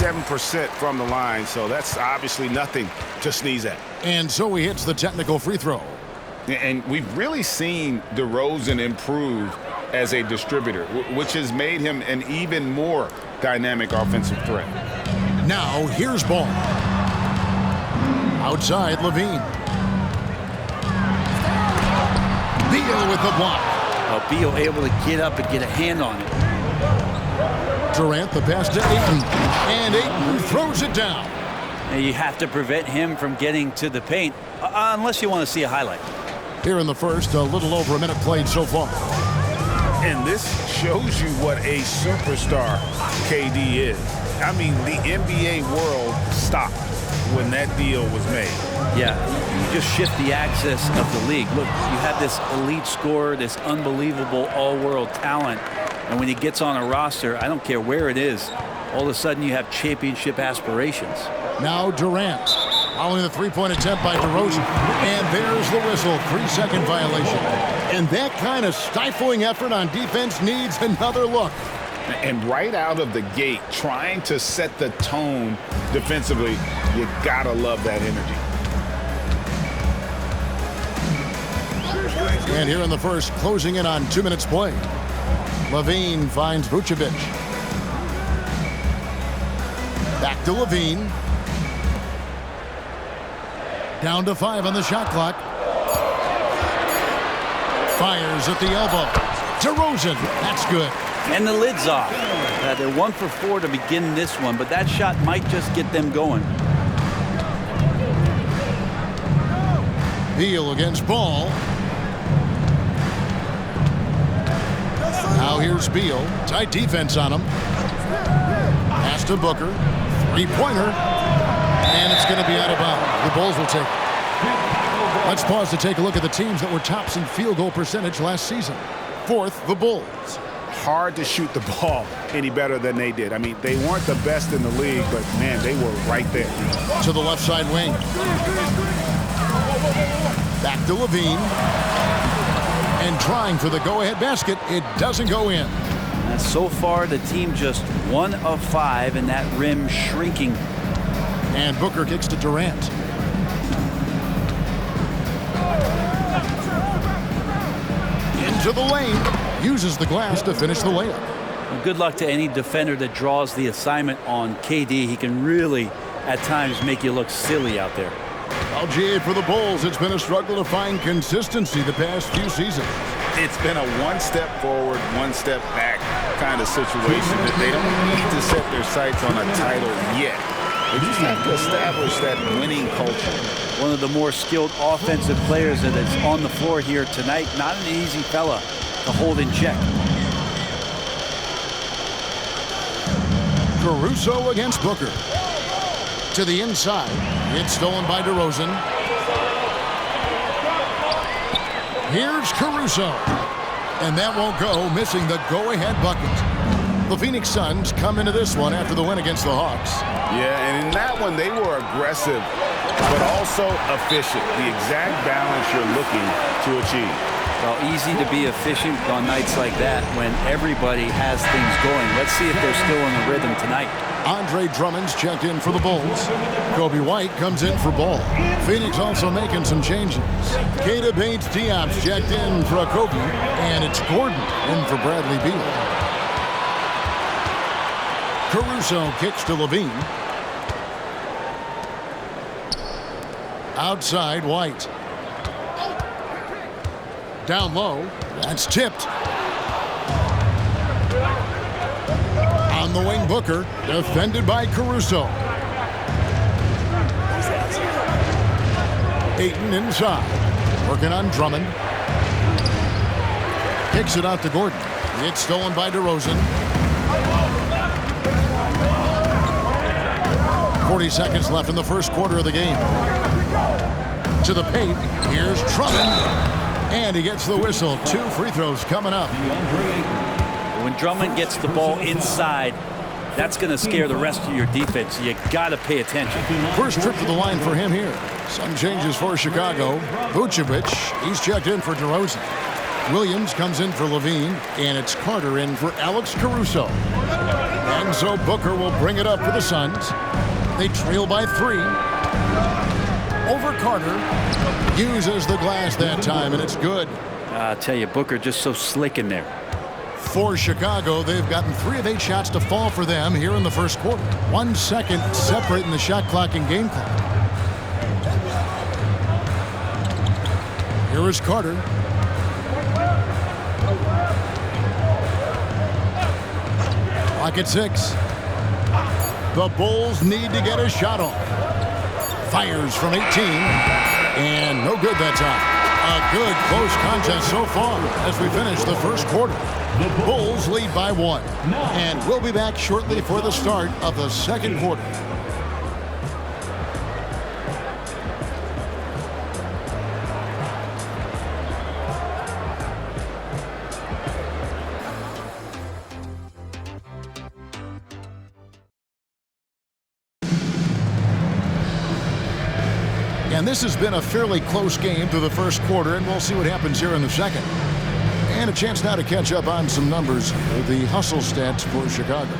57% from the line, so that's obviously nothing to sneeze at. And so he hits the technical free throw. And we've really seen DeRozan improve as a distributor, which has made him an even more dynamic offensive threat. Now here's ball. Outside, Levine. Beal with the block. Well, Beal able to get up and get a hand on it. Durant the pass to Ayton. And Ayton throws it down. Now you have to prevent him from getting to the paint, unless you want to see a highlight. Here in the first, a little over a minute played so far. And this shows you what a superstar KD is. I mean, the NBA world stopped when that deal was made. Yeah, you just shift the axis of the league. Look, you have this elite scorer, this unbelievable all-world talent, and when he gets on a roster, I don't care where it is, all of a sudden you have championship aspirations. Now Durant, following the three-point attempt by DeRozan. And there's the whistle, 3-second violation. And that kind of stifling effort on defense needs another look. And right out of the gate, trying to set the tone defensively, you gotta love that energy. And here in the first, closing in on 2 minutes played. Levine finds Vucevic. Back to Levine. Down to 5 on the shot clock. Fires at the elbow. DeRozan, that's good. And the lid's off. They're 1 for 4 to begin this one, but that shot might just get them going. Beal against Ball. Now here's Beal. Tight defense on him. Pass to Booker. Three-pointer. And it's going to be out of bounds. The Bulls will take it. Let's pause to take a look at the teams that were tops in field goal percentage last season. Fourth, the Bulls. Hard to shoot the ball any better than they did. I mean, they weren't the best in the league, but, man, they were right there. To the left side wing. Back to Levine. And trying for the go-ahead basket. It doesn't go in. And so far, the team just 1 of 5, and that rim shrinking. And Booker kicks to Durant. Into the lane. Uses the glass to finish the layup. Well, good luck to any defender that draws the assignment on KD. He can really, at times, make you look silly out there. Well, GA, for the Bulls, it's been a struggle to find consistency the past few seasons. It's been a one step forward, one step back kind of situation that they don't need to set their sights on a title yet. They just have to establish that winning culture. One of the more skilled offensive players that is on the floor here tonight. Not an easy fella to hold in check. Caruso against Booker. To the inside. It's stolen by DeRozan. Here's Caruso. And that won't go, missing the go-ahead bucket. The Phoenix Suns come into this one after the win against the Hawks. Yeah, and in that one, they were aggressive, but also efficient. The exact balance you're looking to achieve. Well, easy to be efficient on nights like that when everybody has things going. Let's see if they're still in the rhythm tonight. Andre Drummond's checked in for the Bulls. Kobe White comes in for Ball. Phoenix also making some changes. Keita Bates-Diop's checked in for Kobe, and it's Gordon in for Bradley Beal. Caruso kicks to Levine. Outside, White. Down low. That's tipped. On the wing, Booker. Defended by Caruso. Ayton inside. Working on Drummond. Kicks it out to Gordon. It's stolen by DeRozan. 40 seconds left in the first quarter of the game. To the paint. Here's Drummond. And he gets the whistle. 2 free throws coming up. When Drummond gets the ball inside, that's going to scare the rest of your defense. You got to pay attention. First trip to the line for him here. Some changes for Chicago. Vucevic, he's checked in for DeRozan. Williams comes in for Levine, and it's Carter in for Alex Caruso. And so Booker will bring it up for the Suns. They trail by 3. Over Carter. Uses the glass that time, and it's good. I'll tell you, Booker just so slick in there. For Chicago, they've gotten 3 of 8 shots to fall for them here in the first quarter. 1 second separating the shot clock and game clock. Here is Carter. Clock at 6. The Bulls need to get a shot off. Fires from 18. And no good that time. A good close contest so far as we finish the first quarter. The Bulls lead by 1. And we'll be back shortly for the start of the second quarter. And this has been a fairly close game through the first quarter, and we'll see what happens here in the second. And a chance now to catch up on some numbers with the hustle stats for Chicago.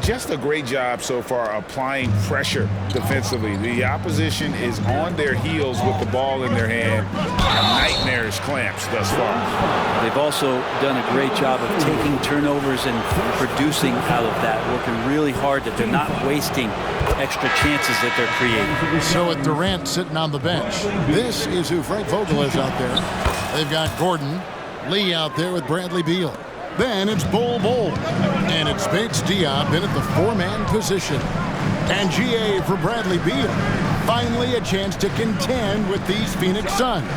Just a great job so far applying pressure defensively. The opposition is on their heels with the ball in their hand. Nightmarish clamps thus far. They've also done a great job of taking turnovers and producing out of that, working really hard that they're not wasting extra chances that they're creating. So with Durant sitting on the bench, this is who Frank Vogel is out there. They've got Gordon, Lee out there with Bradley Beal. Then it's Bol Bol. And it's Bates Diop in at the 4-man position. And GA for Bradley Beal. Finally a chance to contend with these Phoenix Suns.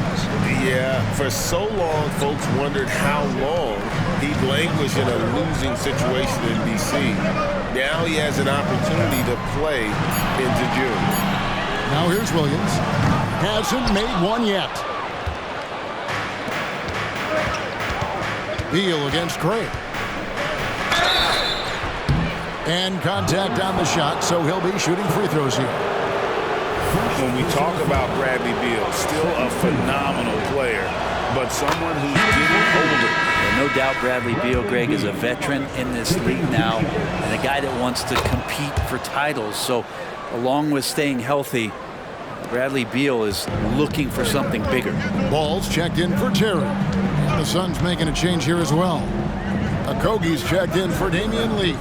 Yeah, for so long, folks wondered how long he'd languish in a losing situation in D.C. Now he has an opportunity to play into June. Now here's Williams. Hasn't made one yet. Beal against Craig. And contact on the shot, so he'll be shooting free throws here. When we talk about Bradley Beal, still a phenomenal player, but someone who's getting older. And no doubt Bradley Beal, Greg, is a veteran in this league now and a guy that wants to compete for titles. So along with staying healthy, Bradley Beal is looking for something bigger. Ball's checked in for Terry. The Suns making a change here as well. Okogie's checked in for Damian Lee.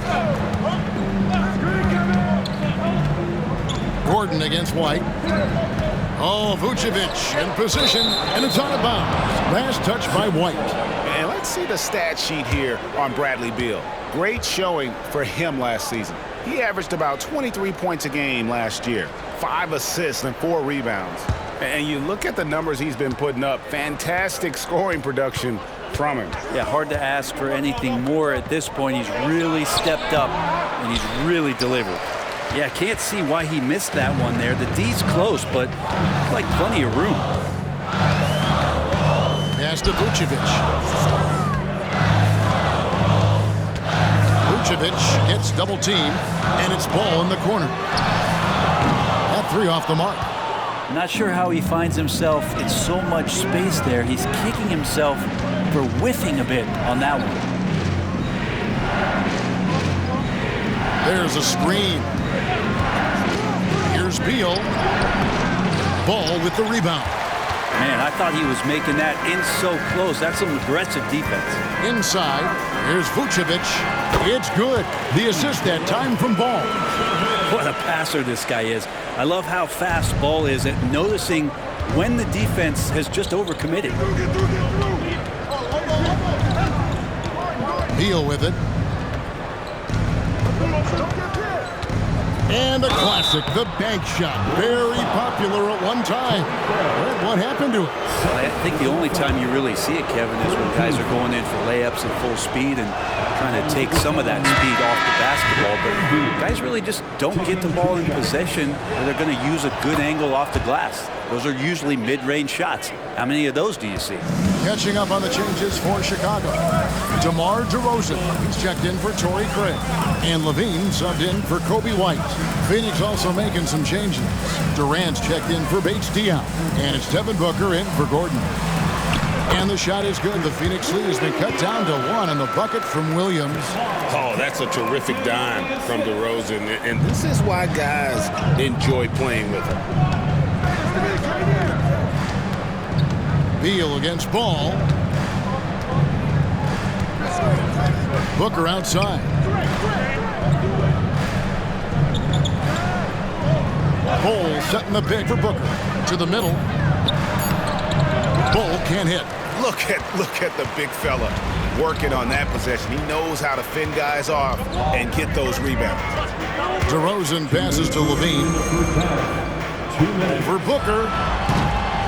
Gordon against White. Oh, Vucevic in position, and it's out of bounds. Last touch by White. And let's see the stat sheet here on Bradley Beal. Great showing for him last season. He averaged about 23 points a game last year, 5 assists and 4 rebounds. And you look at the numbers he's been putting up, fantastic scoring production from him. Yeah, hard to ask for anything more at this point. He's really stepped up, and he's really delivered. Yeah, can't see why he missed that one there. The D's close, but like plenty of room. Pass to Vucevic. Vucevic gets double teamed, and it's Ball in the corner. That 3 off the mark. Not sure how he finds himself in so much space there. He's kicking himself for whiffing a bit on that one. There's a screen. Here's Beal. Ball with the rebound. Man, I thought he was making that in so close. That's some aggressive defense. Inside, here's Vucevic. It's good. The assist that time from Ball. What a passer this guy is. I love how fast Ball is at noticing when the defense has just overcommitted. Beal with it. And the classic, the bank shot. Very popular at one time. What happened to it? I think the only time you really see it, Kevin, is when guys are going in for layups at full speed and trying to take some of that speed off the basketball. But guys really just don't get the ball in possession or they're going to use a good angle off the glass. Those are usually mid-range shots. How many of those do you see? Catching up on the changes for Chicago. DeMar DeRozan, he's checked in for Torrey Craig. And Levine subbed in for Kobe White. Phoenix also making some changes. Durant's checked in for Bates Diop. And it's Devin Booker in for Gordon. And the shot is good. The Phoenix lead has been cut down to 1 on the bucket from Williams. Oh, that's a terrific dime from DeRozan. And this is why guys enjoy playing with him. Beal against Ball. Booker outside. Bull setting the pick for Booker. To the middle. Bull can't hit. Look at the big fella working on that possession. He knows how to fend guys off and get those rebounds. DeRozan passes to Levine. For Booker.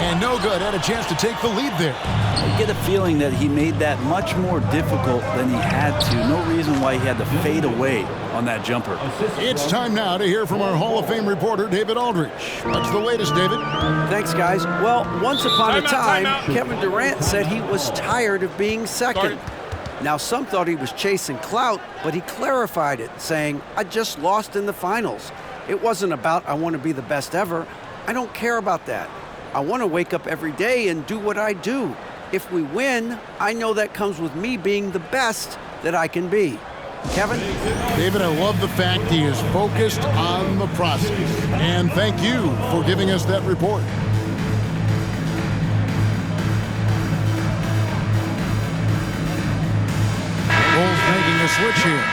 And no good. Had a chance to take the lead there. I get a feeling that he made that much more difficult than he had to. No reason why he had to fade away on that jumper. It's time now to hear from our Hall of Fame reporter, David Aldridge. What's the latest, David? Thanks, guys. Well, once upon a time, Kevin Durant said he was tired of being second. Now, some thought he was chasing clout, but he clarified it, saying, I just lost in the finals. It wasn't about I want to be the best ever. I don't care about that. I want to wake up every day and do what I do. If we win, I know that comes with me being the best that I can be. Kevin? David, I love the fact he is focused on the process. And thank you for giving us that report. Bulls making a switch here.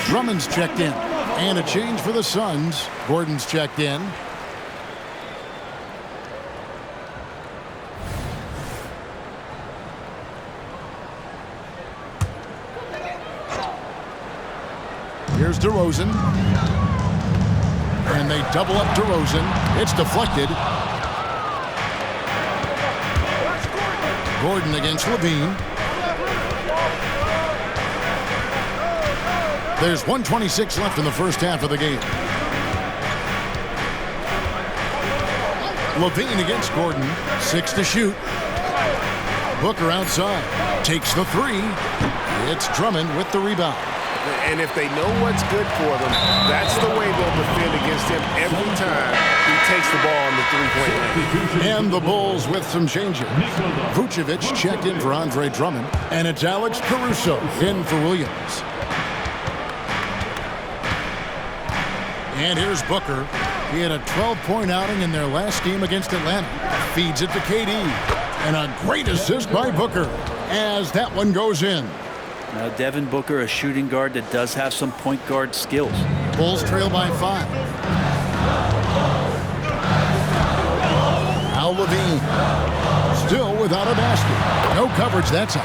Drummond's checked in. And a change for the Suns. Gordon's checked in. Here's DeRozan. And they double up DeRozan. It's deflected. Gordon against Levine. There's 1:26 left in the first half of the game. Levine against Gordon. 6 to shoot. Booker outside. Takes the 3. It's Drummond with the rebound. And if they know what's good for them, that's the way they'll defend against him every time he takes the ball in the three-point line. And the Bulls with some changes. Vucevic checked in for Andre Drummond. And it's Alex Caruso in for Williams. And here's Booker. He had a 12-point outing in their last game against Atlanta. Feeds it to KD. And a great assist by Booker as that one goes in. Now, Devin Booker, a shooting guard that does have some point guard skills. Bulls trail by 5. Al Levine still without a basket. No coverage that time.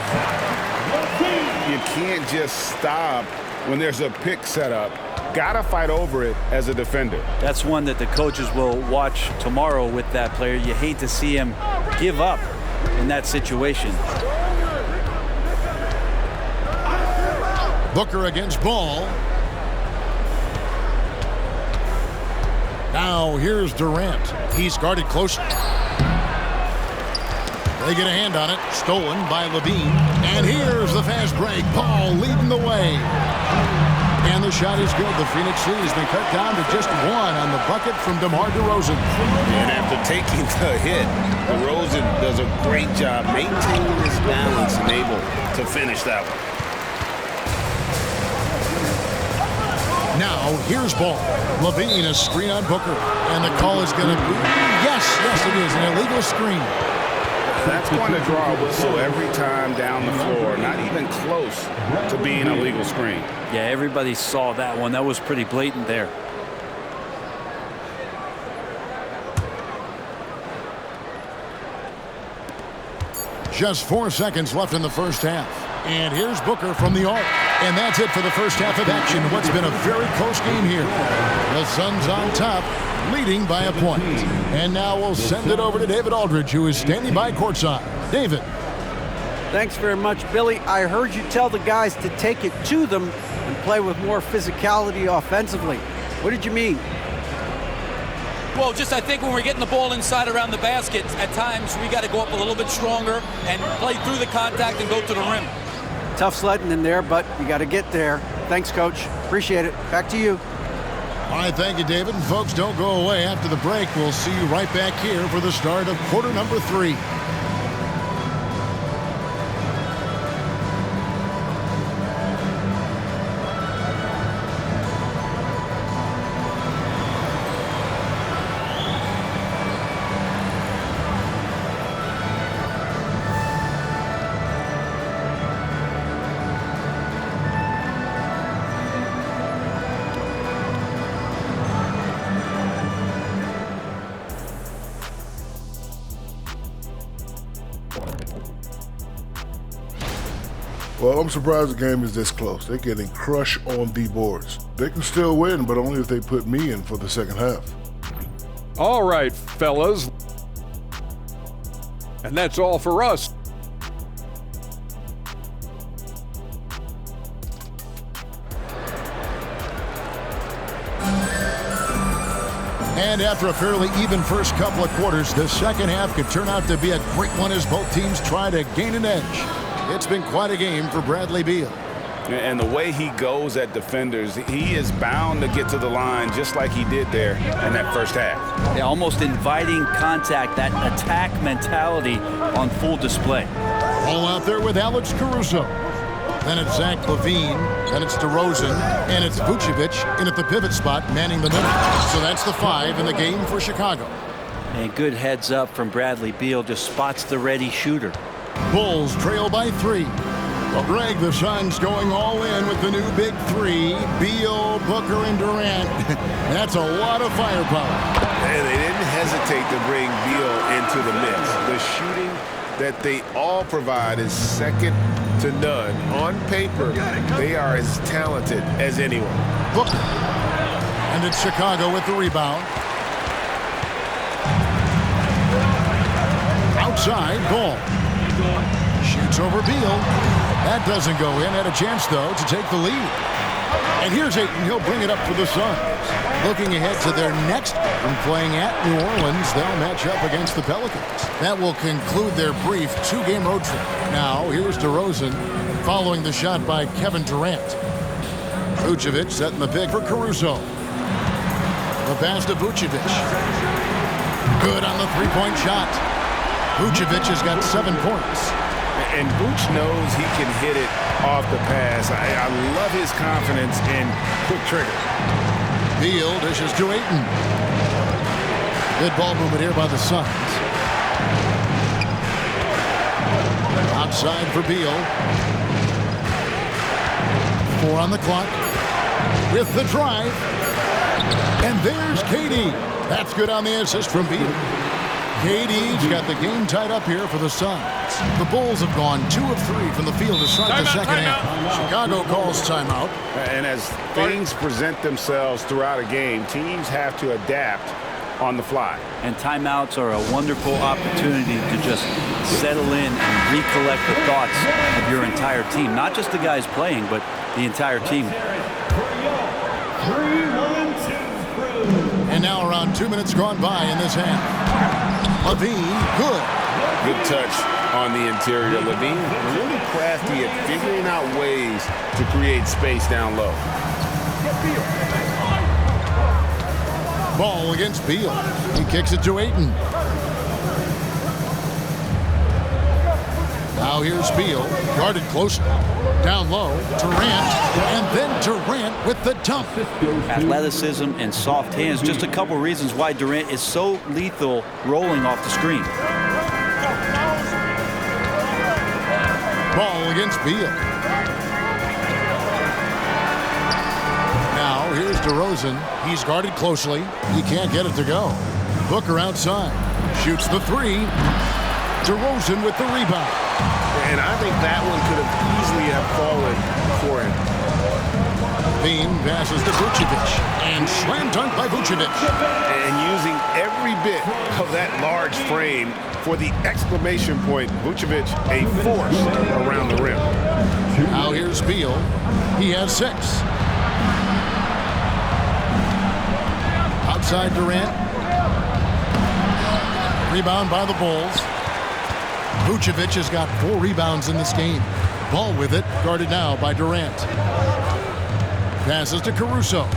You can't just stop when there's a pick set up. Gotta fight over it as a defender. That's one that the coaches will watch tomorrow with that player. You hate to see him give up in that situation. Booker against Ball. Now here's Durant. He's guarded closely. They get a hand on it. Stolen by Levine. And here's the fast break. Ball leading the way. And the shot is good. The Phoenix lead has been cut down to just 1 on the bucket from DeMar DeRozan. And after taking the hit, DeRozan does a great job maintaining his balance and able to finish that one. Now, here's Ball. Levine, a screen on Booker. And the call is going to be, yes, it is, an illegal screen. That's going to draw a whistle every time down the floor. Not even close to being a legal screen. Yeah, everybody saw that one. That was pretty blatant there. Just 4 seconds left in the first half. And here's Booker from the arc. And that's it for the first half of action. What's been a very close game here. The Suns on top, leading by a point. And now we'll send it over to David Aldridge, who is standing by courtside. David. Thanks very much, Billy. I heard you tell the guys to take it to them and play with more physicality offensively. What did you mean? Well, just I think when we're getting the ball inside around the basket, at times we got to go up a little bit stronger and play through the contact and go to the rim. Tough sledding in there, but you got to get there. Thanks, Coach. Appreciate it. Back to you. All right, thank you, David. And folks, don't go away. After the break, we'll see you right back here for the start of quarter number 3. Well, I'm surprised the game is this close. They're getting crushed on the boards. They can still win, but only if they put me in for the second half. All right, fellas. And that's all for us. And after a fairly even first couple of quarters, the second half could turn out to be a great one as both teams try to gain an edge. It's been quite a game for Bradley Beal. And the way he goes at defenders, he is bound to get to the line just like he did there in that first half. Yeah, almost inviting contact, that attack mentality on full display. All out there with Alex Caruso. Then it's Zach LaVine. Then it's DeRozan. And it's Vucevic in at the pivot spot, manning the middle. So that's the 5 in the game for Chicago. And good heads up from Bradley Beal, just spots the ready shooter. Bulls trail by 3. Well, Greg, the Suns going all in with the new big 3. Beal, Booker, and Durant. That's a lot of firepower. And they didn't hesitate to bring Beal into the mix. The shooting that they all provide is second to none. On paper, they are as talented as anyone. Booker. And it's Chicago with the rebound. Outside, Ball. Shoots over Beal. That doesn't go in. Had a chance, though, to take the lead. And here's Ayton. He'll bring it up for the Suns. Looking ahead to their next from playing at New Orleans, they'll match up against the Pelicans. That will conclude their brief 2-game road trip. Now, here's DeRozan following the shot by Kevin Durant. Vucevic setting the pick for Caruso. The pass to Vucevic. Good on the three-point shot. Vucevic has got 7 points. And Vooch knows he can hit it off the pass. I love his confidence in quick trigger. Beal dishes to Ayton. Good ball movement here by the Suns. Outside for Beal. 4 on the clock. With the drive. And there's KD. That's good on the assist from Beal. KD's got the game tied up here for the Suns. The Bulls have gone 2 of 3 from the field to start the second half. Chicago calls timeout. And as things present themselves throughout a game, teams have to adapt on the fly. And timeouts are a wonderful opportunity to just settle in and recollect the thoughts of your entire team. Not just the guys playing, but the entire team. And now around 2 minutes gone by in this half. LaVine, good. Good touch on the interior. LaVine really crafty at figuring out ways to create space down low. Ball against Beal. He kicks it to Ayton. Now here's Beal, guarded closely. Down low, Durant, and then Durant with the dump. Athleticism and soft hands, just a couple reasons why Durant is so lethal rolling off the screen. Ball against Beal. Now here's DeRozan. He's guarded closely. He can't get it to go. Booker outside. Shoots the 3. DeRozan with the rebound. And I think that one could have easily have fallen for him. Bean passes to Vucevic. And slam dunk by Vucevic. And using every bit of that large frame for the exclamation point, Vucevic, a force around the rim. Now here's Beal. He has 6. Outside Durant. Rebound by the Bulls. Vucevic has got 4 rebounds in this game. Ball with it, guarded now by Durant. Passes to Caruso.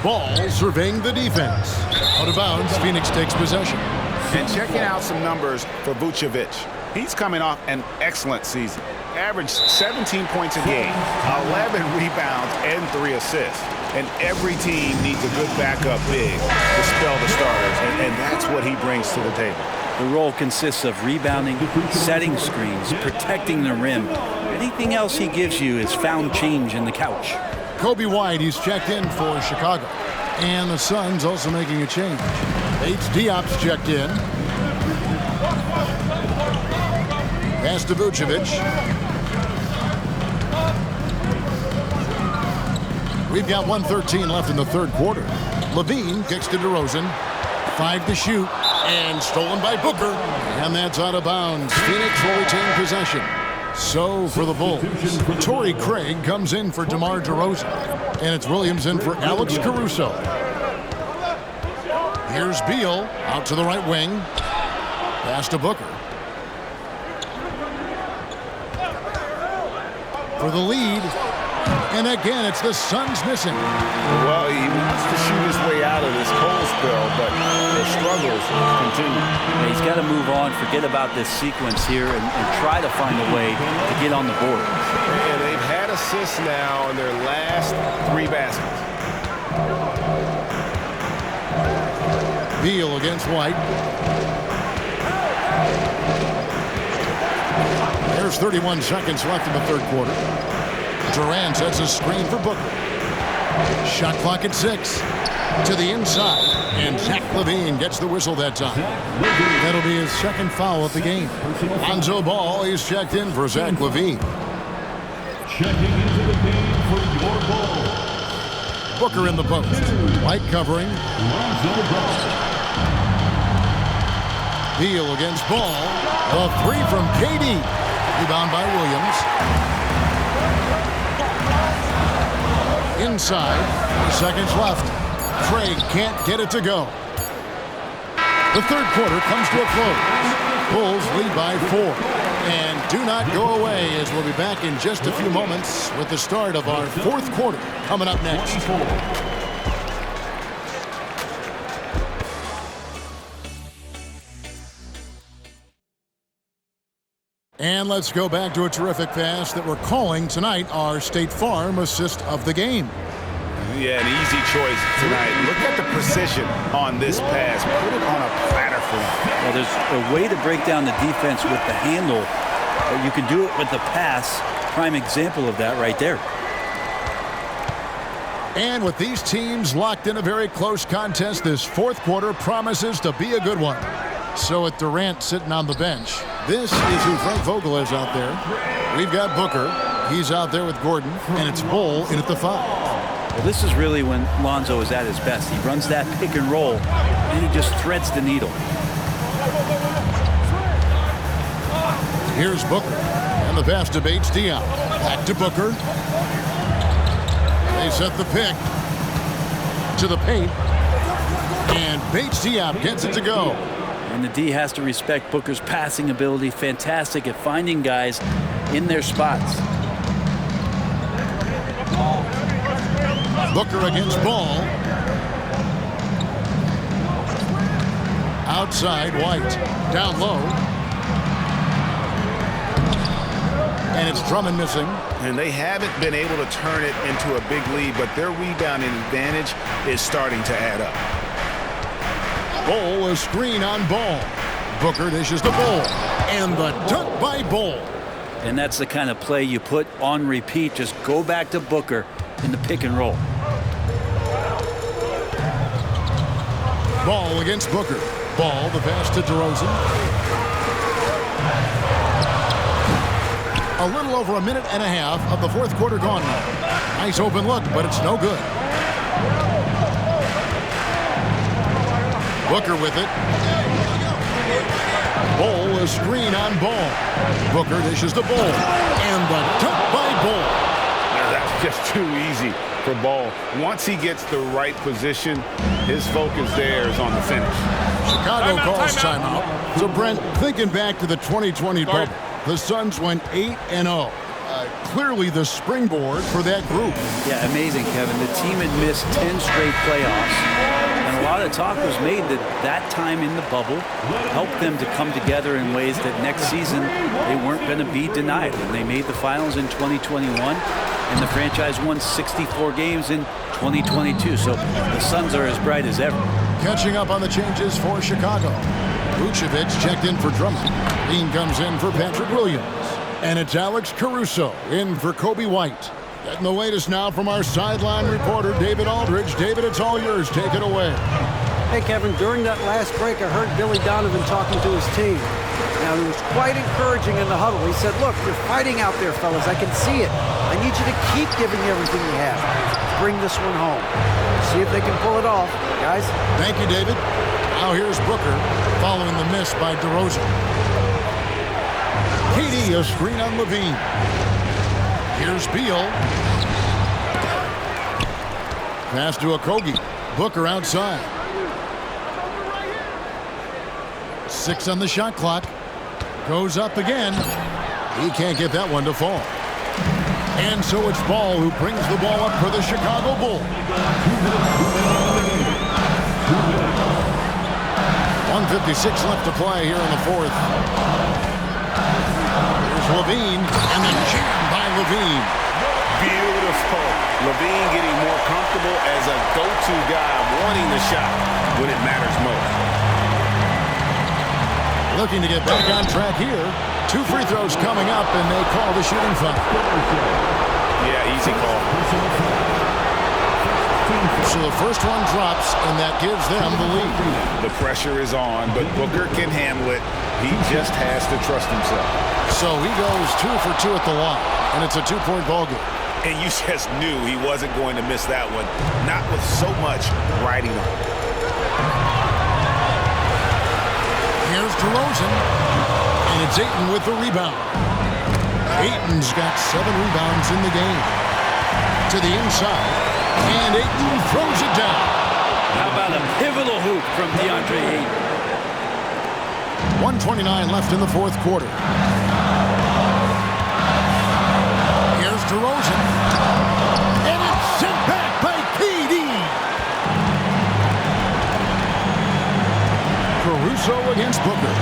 Ball surveying the defense. Out of bounds, Phoenix takes possession. And checking out some numbers for Vucevic. He's coming off an excellent season. Averaged 17 points a game, 11 rebounds, and 3 assists. And every team needs a good backup big to spell the starters, and that's what he brings to the table. The role consists of rebounding, setting screens, protecting the rim. Anything else he gives you is found change in the couch. Kobe White, he's checked in for Chicago. And the Suns also making a change. H. Diop's checked in. Pass to Vucevic. We've got 1:13 left in the third quarter. Levine kicks to DeRozan. 5 to shoot. And stolen by Booker. And that's out of bounds. Phoenix will retain possession. So for the Bulls, Torrey Craig comes in for DeMar DeRozan. And it's Williams in for Alex Caruso. Here's Beal out to the right wing. Pass to Booker. For the lead. And again, it's the Suns missing. Well, he wants to shoot his way out of this cold spell, but the struggles continue. Yeah, he's got to move on, forget about this sequence here, and try to find a way to get on the board. And they've had assists now on their last 3 baskets. Beal against White. There's 31 seconds left in the third quarter. Durant sets a screen for Booker. Shot clock at 6. To the inside. And Zach LaVine gets the whistle that time. That'll be his second foul of the game. Lonzo Ball is checked in for Zach LaVine. Checking into the game for your Ball. Booker in the post. White covering. Lonzo Ball. Beal against Ball. The 3 from KD. Rebound by Williams. Inside. 3 seconds left. Craig can't get it to go. The third quarter comes to a close. Bulls lead by 4. And do not go away, as we'll be back in just a few moments with the start of our fourth quarter coming up next. And let's go back to a terrific pass that we're calling tonight our State Farm assist of the game. Yeah, an easy choice tonight. Look at the precision on this pass. Put it on a platter for him. Well, there's a way to break down the defense with the handle, but you can do it with the pass. Prime example of that right there. And with these teams locked in a very close contest, this fourth quarter promises to be a good one. So with Durant sitting on the bench, this is who Frank Vogel is out there. We've got Booker. He's out there with Gordon, and it's Bull in at the 5. Well, this is really when Lonzo is at his best. He runs that pick and roll, and he just threads the needle. Here's Booker, and the pass to Bates Diop. Back to Booker. They set the pick to the paint, and Bates Diop gets it to go. And the D has to respect Booker's passing ability. Fantastic at finding guys in their spots. Booker against Ball. Outside, White. Down low. And it's Drummond missing. And they haven't been able to turn it into a big lead, but their rebounding advantage is starting to add up. Bull, a screen on Ball. Booker dishes to Bull. And the dunk by Bull. And that's the kind of play you put on repeat. Just go back to Booker in the pick and roll. Ball against Booker. Ball, the pass to DeRozan. A little over a minute and a half of the fourth quarter gone now. Nice open look, but it's no good. Booker with it. Bull, a screen on Ball. Booker dishes to Bull. And the dunk by Bull. That's just too easy for Ball. Once he gets the right position, his focus there is on the finish. Chicago calls timeout. So, Brent, thinking back to the 2020 bubble, the Suns went 8-0. Clearly the springboard for that group. Yeah, amazing, Kevin. The team had missed 10 straight playoffs. And a lot of talk was made that that time in the bubble helped them to come together in ways that next season they weren't going to be denied. And they made the finals in 2021, and the franchise won 64 games in 2022. So the Suns are as bright as ever. Catching up on the changes for Chicago. Vucevic checked in for Drummond. Dean comes in for Patrick Williams. And it's Alex Caruso in for Kobe White. Getting the latest now from our sideline reporter, David Aldridge. David, it's all yours. Take it away. Hey, Kevin, during that last break, I heard Billy Donovan talking to his team. and it was quite encouraging in the huddle. He said, look, you're fighting out there, fellas. I can see it. I need you to keep giving everything you have. Bring this one home. See if they can pull it off, guys. Thank you, David. Now here's Booker following the miss by DeRozan. KD, a screen on Levine. Here's Beal. Pass to Okogie. Booker outside. 6 on the shot clock. Goes up again. He can't get that one to fall. And so it's Ball who brings the ball up for the Chicago Bulls. 1:56 left to play here in the fourth. Here's Levine, and the jam by Levine. Beautiful. Levine getting more comfortable as a go-to guy, wanting the shot when it matters most. Looking to get back on track here. 2 free throws coming up, and they call the shooting foul. Yeah, easy call. So the first one drops, and that gives them the lead. The pressure is on, but Booker can handle it. He just has to trust himself. So he goes 2 for 2 at the line, and it's a 2-point ball game. And you just knew he wasn't going to miss that one, not with so much riding on. Here's DeRozan, and it's Ayton with the rebound. Ayton's got 7 rebounds in the game. To the inside, and Ayton throws it down. How about a pivotal hoop from DeAndre Ayton? 1:29 left in the fourth quarter. Here's DeRozan, and it's sent back by KD. Caruso against Booker.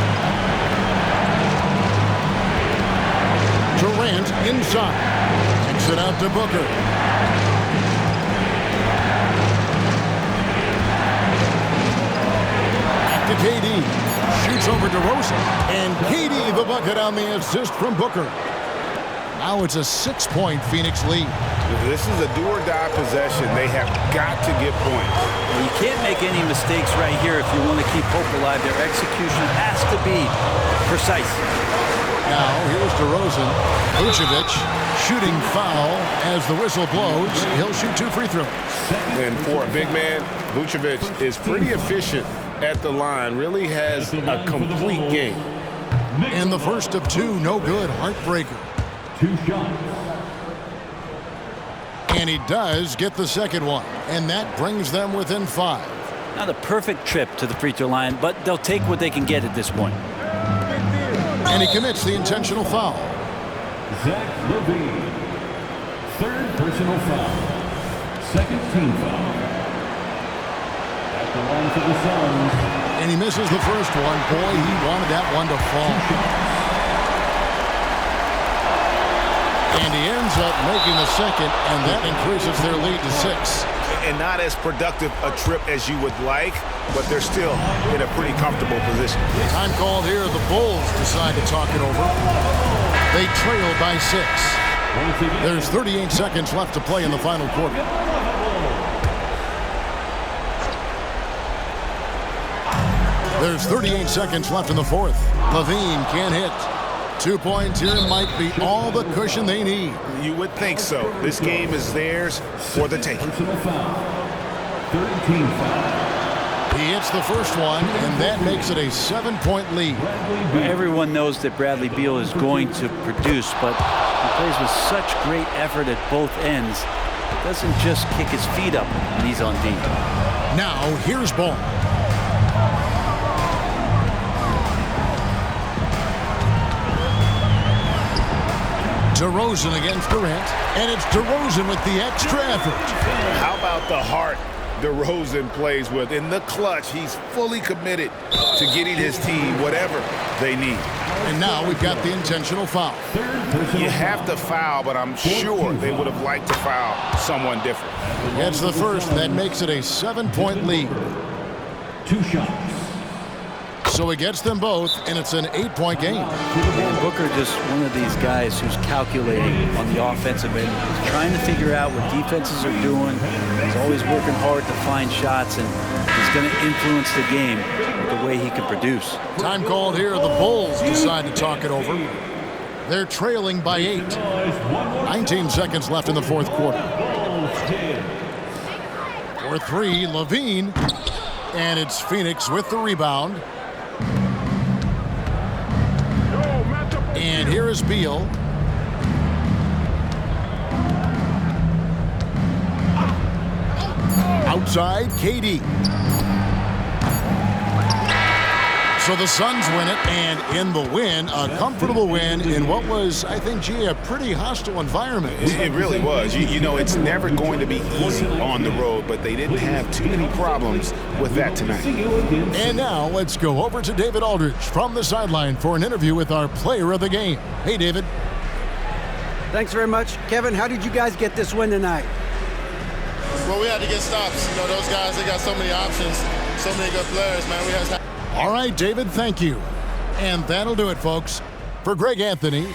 Durant inside. Kicks it out to Booker. Back to KD. Shoots over DeRozan. And KD the bucket on the assist from Booker. Now it's a 6-point Phoenix lead. This is a do-or-die possession. They have got to get points. Well, you can't make any mistakes right here if you want to keep hope alive. Their execution has to be precise. Now here's DeRozan. Vucevic shooting foul as the whistle blows. He'll shoot 2 free throws. And for a big man, Vucevic is pretty efficient at the line. Really has a complete game. And the first of 2, no good. Heartbreaker. 2 shots. And he does get the second one. And that brings them within 5. Not a perfect trip to the free throw line, but they'll take what they can get at this point. And he commits the intentional foul. Zach Levine. 3rd personal foul. 2nd team foul. At the line for the Suns. And he misses the first one. Boy, he wanted that one to fall. And he ends up making the second, and that increases their lead to 6. And not as productive a trip as you would like, but they're still in a pretty comfortable position. Time called here. The Bulls decide to talk it over. They trail by 6. There's 38 seconds left to play in the final quarter. There's 38 seconds left in the fourth. Levine can't hit. 2 points here might be all the cushion they need. You would think so. This game is theirs for the taking. Personal foul. 3rd team foul. He hits the first one, and that makes it a 7-point lead. Everyone knows that Bradley Beal is going to produce, but he plays with such great effort at both ends. He doesn't just kick his feet up when he's on D. Now, here's Ball. DeRozan against Durant, and it's DeRozan with the extra effort. How about the heart DeRozan plays with? In the clutch, he's fully committed to getting his team whatever they need. And now we've got the intentional foul. You have to foul, but I'm sure they would have liked to foul someone different. That's the first. That makes it a 7-point lead. 2 shots. So he gets them both, and it's an 8-point game. And Booker just one of these guys who's calculating on the offensive end. He's trying to figure out what defenses are doing. He's always working hard to find shots, and he's going to influence the game. the way he can produce. Time called here. The Bulls decide to talk it over. They're trailing by 8. 19 seconds left in the fourth quarter. For 3, Levine. And it's Phoenix with the rebound. And here is Beal. Outside, KD. So the Suns win it, and in the win, a comfortable win in what was, I think, G, a pretty hostile environment. It really was. You know, it's never going to be easy on the road, but they didn't have too many problems with that tonight. And now let's go over to David Aldridge from the sideline for an interview with our player of the game. Hey, David. Thanks very much. Kevin, how did you guys get this win tonight? Well, we had to get stops. You know, those guys, they got so many options, so many good players, man. We had. All right, David, thank you. And that'll do it, folks. For Greg Anthony.